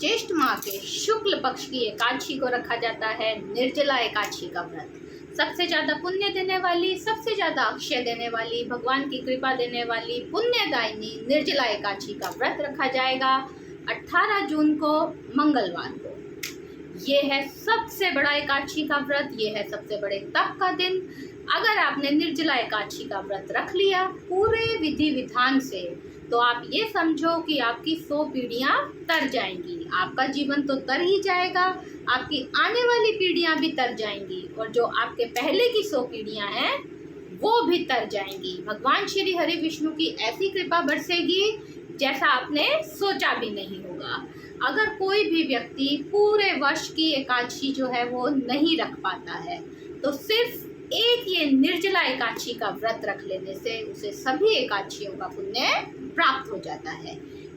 ज्येष्ठ माह के शुक्ल पक्ष की एकादशी को रखा जाता है निर्जला एकादशी का व्रत। सबसे ज्यादा पुण्य देने वाली, सबसे ज्यादा अक्षय देने वाली, भगवान की कृपा देने वाली पुण्यदायिनी निर्जला एकादशी का व्रत रखा जाएगा 18 जून को मंगलवार को। ये है सबसे बड़ा एकादशी का व्रत, ये है सबसे बड़े तप का दिन। अगर आपने निर्जला एकादशी का व्रत रख लिया पूरे विधि विधान से, तो आप ये समझो कि आपकी 100 पीढ़ियां तर जाएंगी। आपका जीवन तो तर ही जाएगा, आपकी आने वाली पीढ़ियां भी तर जाएंगी, और जो आपके पहले की 100 पीढ़ियां हैं वो भी तर जाएंगी। भगवान श्री हरि विष्णु की ऐसी कृपा बरसेगी जैसा आपने सोचा भी नहीं होगा। अगर कोई भी व्यक्ति पूरे वर्ष की एकादशी जो है वो नहीं रख पाता है, तो सिर्फ एक ये निर्जला एकादशी का व्रत रख लेने से उसे सभी एकादशियों का पुण्य प्राप्त हो जाता है।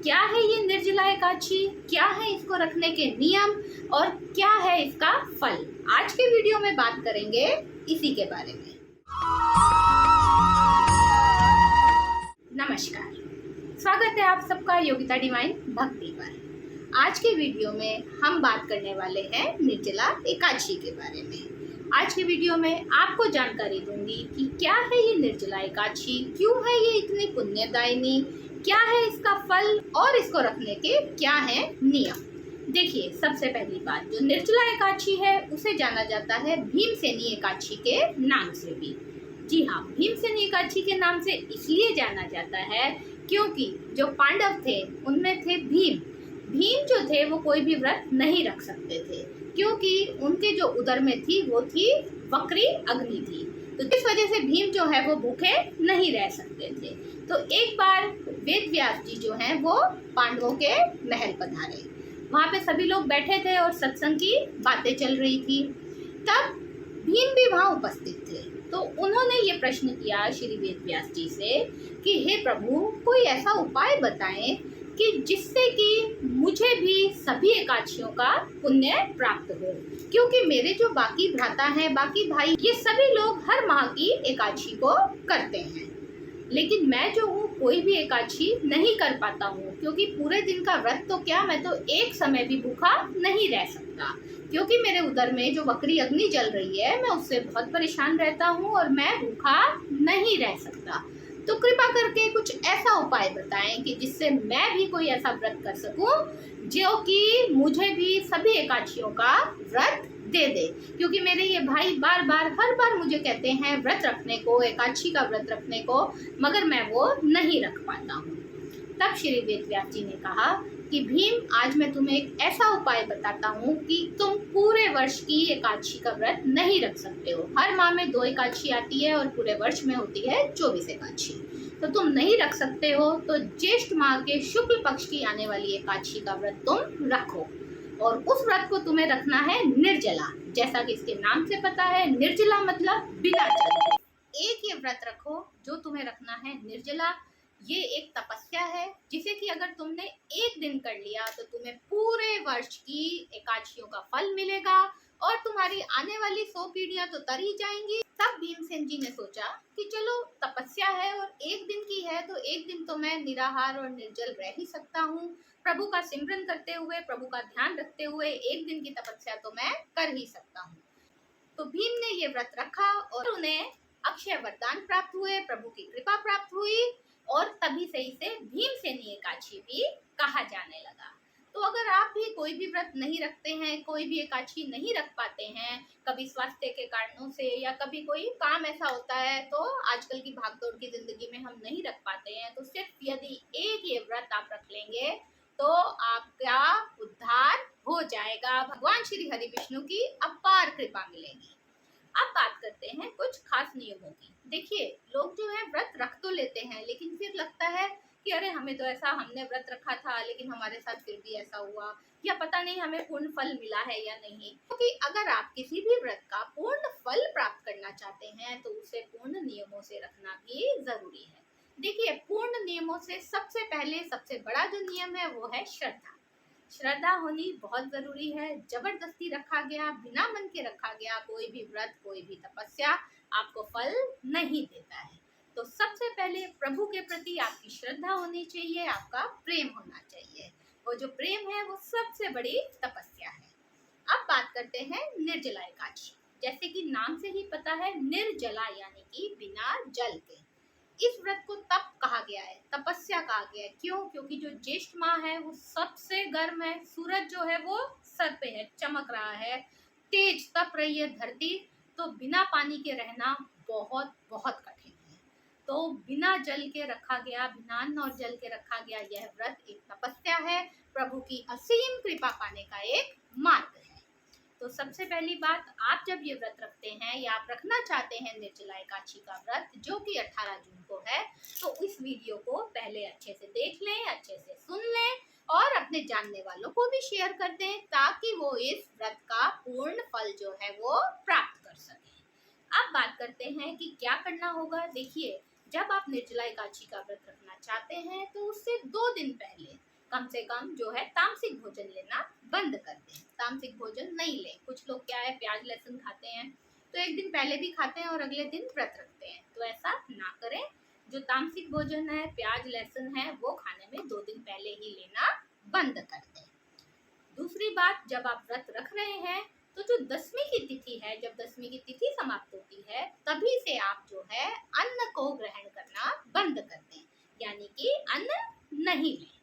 क्या है ये निर्जला एकादशी, क्या है इसको रखने के नियम और क्या है इसका फल, आज के वीडियो में बात करेंगे इसी के बारे में। नमस्कार, स्वागत है आप सबका योगिता डिवाइन भक्ति पर। आज के वीडियो में हम बात करने वाले हैं निर्जला एकादशी के बारे में। आज के वीडियो में आपको जानकारी दूंगी कि क्या है ये निर्जला एकादशी, क्यों है ये इतनी पुण्यदायिनी, क्या है इसका फल और इसको रखने के क्या है नियम। देखिए, सबसे पहली बात, जो निर्जला एकादशी है उसे जाना जाता है भीमसेनी एकादशी के नाम से भी। जी हाँ, भीमसेनी एकादशी के नाम से इसलिए जाना जाता है क्योंकि जो पांडव थे उनमें थे भीम। भीम जो थे वो कोई भी व्रत नहीं रख सकते थे, क्योंकि उनके जो उदर में थी वो थी वक्री अग्नि थी। तो इस वजह से भीम जो है वो भूखे नहीं रह सकते थे। तो एक बार वेद व्यास जी जो हैं वो पांडवों के महल पधारे। वहाँ पे सभी लोग बैठे थे और सत्संग की बातें चल रही थी। तब भीम भी वहाँ उपस्थित थे। तो उन्होंने ये प्रश्न किया श्री वेद व्यास जी से कि हे प्रभु, कोई ऐसा उपाय बताएं कि जिससे कि मुझे भी सभी एकादशियों का पुण्य प्राप्त हो, क्योंकि मेरे जो बाकी भ्राता हैं, बाकी भाई, ये सभी लोग हर माह की एकादशी को करते हैं, लेकिन मैं जो हूँ कोई भी एकादशी नहीं कर पाता हूँ, क्योंकि पूरे दिन का व्रत तो क्या, मैं तो एक समय भी भूखा नहीं रह सकता, क्योंकि मेरे उदर में जो वक्री अग्नि जल रही है मैं उससे बहुत परेशान रहता हूँ और मैं भूखा नहीं रह सकता। तो कृपा करके कुछ ऐसा उपाय बताएं कि जिससे मैं भी कोई ऐसा व्रत कर सकूं जो कि मुझे भी सभी एकादशियों का व्रत दे दे, क्योंकि मेरे ये भाई बार बार हर बार मुझे कहते हैं व्रत रखने को, एकादशी का व्रत रखने को, मगर मैं वो नहीं रख पाता हूँ। तब श्री वेद व्यास जी ने कहा कि भीम, आज मैं तुम्हें एक ऐसा उपाय बताता हूँ कि तुम पूरे वर्ष की एकादशी का व्रत नहीं रख सकते हो। हर माह में 2 एकादशी आती है और पूरे वर्ष में होती है 24 एकादशी। तो तुम नहीं रख सकते हो, तो ज्येष्ठ माह के शुक्ल पक्ष की आने वाली एकादशी का व्रत तुम रखो, और उस व्रत को तुम्हें रखना है निर्जला। जैसा कि इसके नाम से पता है, निर्जला मतलब बिना जल के। एक ये व्रत रखो जो तुम्हें रखना है निर्जला। ये एक तपस्या है जिसे कि अगर तुमने एक दिन कर लिया तो तुम्हें पूरे वर्ष की एकादशियों का फल मिलेगा और तुम्हारी आने वाली 100 पीढ़ियां तो तर ही जाएंगी। तब भीमसेन जी ने सोचा कि चलो, तपस्या है और एक दिन की है, तो एक दिन तो मैं निराहार और निर्जल रह ही सकता हूँ। प्रभु का सिमरन करते हुए, प्रभु का ध्यान रखते हुए एक दिन की तपस्या तो मैं कर ही सकता हूँ। तो भीम ने ये व्रत रखा और उन्हें अक्षय वरदान प्राप्त हुए, प्रभु की कृपा प्राप्त हुई, और तभी से इसे भीमसेनी एकादशी भी कहा जाने लगा। तो अगर आप भी कोई भी व्रत नहीं रखते हैं, कोई भी एकादशी नहीं रख पाते हैं, कभी स्वास्थ्य के कारणों से या कभी कोई काम ऐसा होता है, तो आजकल की भागदौड़ की जिंदगी में हम नहीं रख पाते हैं, तो सिर्फ यदि एक ये व्रत आप रख लेंगे तो आपका उद्धार हो जाएगा। भगवान श्री हरि विष्णु की अपार कृपा मिलेगी। अब बात करते हैं कुछ खास नियमों की। देखिए, लोग जो है व्रत रख तो लेते हैं, लेकिन फिर लगता है कि अरे, हमें तो ऐसा, हमने व्रत रखा था लेकिन हमारे साथ फिर भी ऐसा हुआ, या पता नहीं हमें पूर्ण फल मिला है या नहीं। क्योंकि अगर आप किसी भी व्रत का पूर्ण फल प्राप्त करना चाहते हैं तो उसे पूर्ण नियमों से रखना भी जरूरी है। देखिए, पूर्ण नियमों से सबसे पहले सबसे बड़ा जो नियम है वो है श्रद्धा। श्रद्धा होनी बहुत जरूरी है। जबरदस्ती रखा गया, बिना मन के रखा गया कोई भी व्रत, कोई भी तपस्या आपको फल नहीं देता है। तो सबसे पहले प्रभु के प्रति आपकी श्रद्धा होनी चाहिए, आपका प्रेम होना चाहिए। और जो प्रेम है वो सबसे बड़ी तपस्या है। अब बात करते हैं निर्जला एकादशी। जैसे कि नाम से ही पता है, निर्जला यानी कि बिना जल के। इस व्रत को तप कहा गया है, तपस्या कहा गया है। क्यों? क्योंकि जो ज्येष्ठ माह है वो सबसे गर्म है, सूरज जो है वो सर पे है, चमक रहा है, तेज तप रही है धरती, तो बिना पानी के रहना बहुत बहुत कठिन है। तो बिना जल के रखा गया, बिना अन्न और जल के रखा गया यह व्रत एक तपस्या है, प्रभु की असीम कृपा पाने का एक मार्ग है। तो सबसे पहली बात, आप जब ये व्रत रखते हैं या आप रखना चाहते हैं निर्जला एकादशी का व्रत जो कि 18 जून को है, तो इस वीडियो को पहले अच्छे से देख लें, अच्छे से सुन लें और अपने जानने वालों को भी शेयर कर दें ताकि वो इस व्रत का पूर्ण फल जो है वो प्राप्त कर सकें। अब बात करते हैं कि क्या करना होगा। देखिए, जब आप निर्जला एकादशी का व्रत रखना चाहते हैं तो उससे 2 दिन पहले कम से कम जो है तामसिक भोजन लेना बंद कर दें। तामसिक भोजन नहीं लें। कुछ लोग क्या है, प्याज लहसुन खाते हैं तो एक दिन पहले भी खाते हैं और अगले दिन व्रत रखते हैं, तो ऐसा ना करें। जो तामसिक भोजन है, प्याज लहसुन है, वो खाने में 2 दिन पहले ही लेना बंद कर दें। दूसरी बात, जब आप व्रत रख रहे हैं तो जो 10वीं की तिथि है, जब 10वीं की तिथि समाप्त होती है तभी से आप जो है अन्न को ग्रहण करना बंद कर दें, यानी कि अन्न नहीं लें।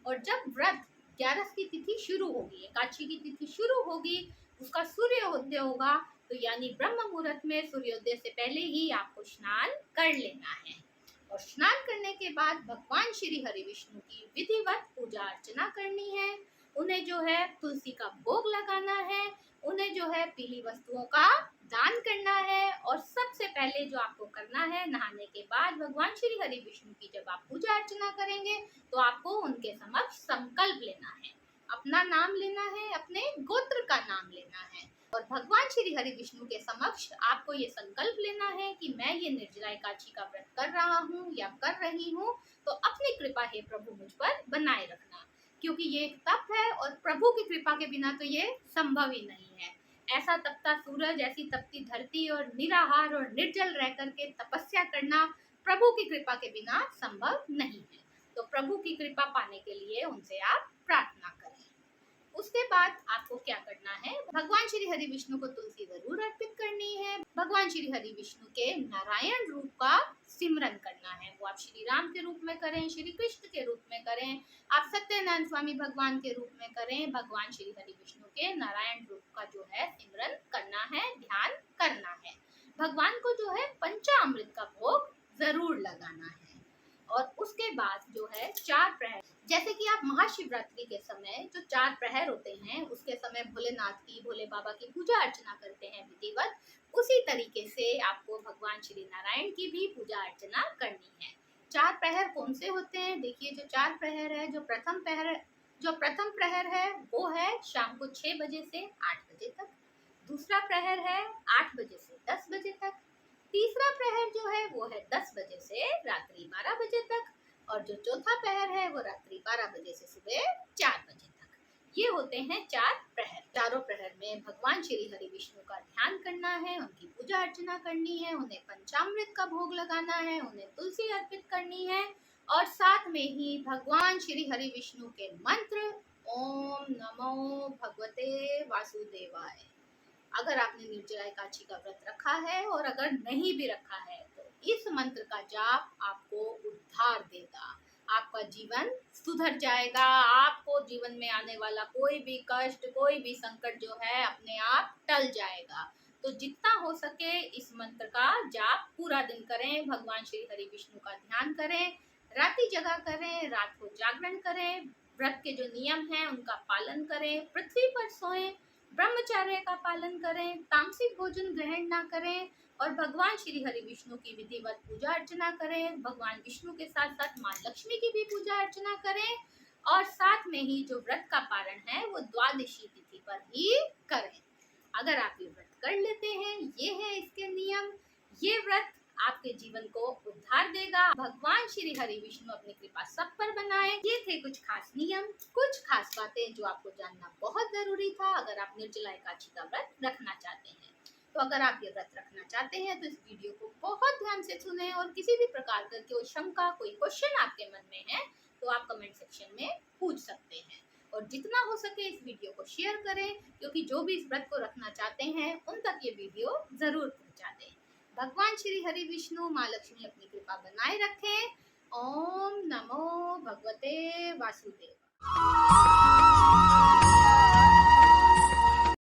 और जब व्रत 11 की तिथि शुरू होगी, एकादशी की तिथि शुरू होगी, उसका सूर्योदय होगा, तो यानी ब्रह्म मुहूर्त में सूर्योदय से पहले ही आपको स्नान कर लेना है। और स्नान करने के बाद भगवान श्री हरि विष्णु की विधिवत पूजा अर्चना करनी है। उन्हें जो है तुलसी का भोग लगाना है, उन्हें जो है पीली वस्तुओं का दान करना है। और सबसे पहले जो आपको करना है, नहाने के बाद भगवान श्री हरि विष्णु की जब आप पूजा अर्चना करेंगे तो आपको उनके समक्ष संकल्प लेना है, अपना नाम लेना है, अपने गोत्र का नाम लेना है। और भगवान श्री हरि विष्णु के समक्ष आपको ये संकल्प लेना है कि मैं ये निर्जला एकादशी का व्रत कर रहा हूँ या कर रही हूँ, तो अपनी कृपा हे प्रभु मुझ पर बनाए रखना, क्योंकि ये एक तप है और प्रभु की कृपा के बिना तो ये संभव ही नहीं है। ऐसा तपता सूरज, ऐसी तपती धरती और निराहार और निर्जल रह करके तपस्या करना प्रभु की कृपा के बिना संभव नहीं है। तो प्रभु की कृपा पाने के लिए उनसे आप प्रार्थना करें। उसके बाद आपको क्या करना है, भगवान श्री हरि विष्णु को तुलसी जरूर अर्पित करनी है। भगवान श्री हरि विष्णु के नारायण रूप का सिमरन करना है। वो आप श्री राम के रूप में करें, श्री कृष्ण के रूप में करें, आप सत्यनारायण स्वामी भगवान के रूप में करें। भगवान श्री हरि विष्णु के नारायण रूप का जो है सिमरन करना है, ध्यान करना है। भगवान को जो है पंचामृत का भोग जरूर लगाना है। और उसके बाद जो है 4 प्रहर, जैसे कि आप महाशिवरात्रि के समय जो 4 प्रहर होते हैं उसके समय भोलेनाथ की, भोले बाबा की पूजा अर्चना करते हैं विधिवत, उसी तरीके से आपको भगवान श्री नारायण की भी पूजा अर्चना करनी है। 4 प्रहर कौन से होते हैं? देखिए, जो 4 प्रहर है, जो प्रथम प्रहर है वो है शाम को 6 बजे से 8 बजे तक। दूसरा प्रहर है 8 बजे से 10 बजे तक। तीसरा प्रहर जो है वो है 10 बजे से रात्रि 12 बजे तक। और जो चौथा प्रहर है वो रात्रि 12 बजे से सुबह 4 बजे तक। ये होते हैं 4 प्रहर। चारों प्रहर में भगवान श्री हरि विष्णु का ध्यान करना है, उनकी पूजा अर्चना करनी है, उन्हें पंचामृत का भोग लगाना है, उन्हें तुलसी अर्पित करनी है। और साथ में ही भगवान श्री हरि विष्णु के मंत्र ओम नमो भगवते वासुदेवाय, अगर आपने निर्जला एकादशी का व्रत रखा है और अगर नहीं भी रखा है तो इस मंत्र का जाप आपको उद्धार देगा, आपका जीवन सुधर जाएगा, आपको जीवन में आने वाला कोई भी कष्ट, कोई भी संकट जो है अपने आप टल जाएगा। तो जितना हो सके इस मंत्र का जाप पूरा दिन करें, भगवान श्री हरि विष्णु का ध्यान करें, रात्रि जगा करें, रात को जागरण करें, व्रत के जो नियम हैं उनका पालन करें, पृथ्वी पर सोएं, ब्रह्मचर्य का पालन करें, तामसिक भोजन ग्रहण ना करें और भगवान श्री हरि विष्णु की विधिवत पूजा अर्चना करें। भगवान विष्णु के साथ साथ माँ लक्ष्मी की भी पूजा अर्चना करें। और साथ में ही जो व्रत का पारण है वो द्वादशी तिथि पर ही करें। अगर आप ये व्रत कर लेते हैं, ये है इसके नियम, ये व्रत आपके जीवन को उद्धार देगा। भगवान श्री हरि विष्णु अपनी कृपा सब पर बनाए। ये थे कुछ खास नियम, कुछ खास बातें जो आपको जानना बहुत जरूरी था अगर आप निर्जला एकादशी का व्रत रखना चाहते हैं। तो अगर आप ये व्रत रखना चाहते हैं तो इस वीडियो को बहुत ध्यान से सुने और किसी भी प्रकार का कोई शंका, कोई क्वेश्चन आपके मन में है तो आप कमेंट सेक्शन में पूछ सकते हैं। और जितना हो सके इस वीडियो को शेयर करें, क्योंकि जो भी इस व्रत को रखना चाहते हैं उन तक ये वीडियो ज़रूर पहुंचा दें। भगवान श्री हरि विष्णु माँ लक्ष्मी अपनी कृपा बनाए रखें। ओम नमो भगवते वासुदेव।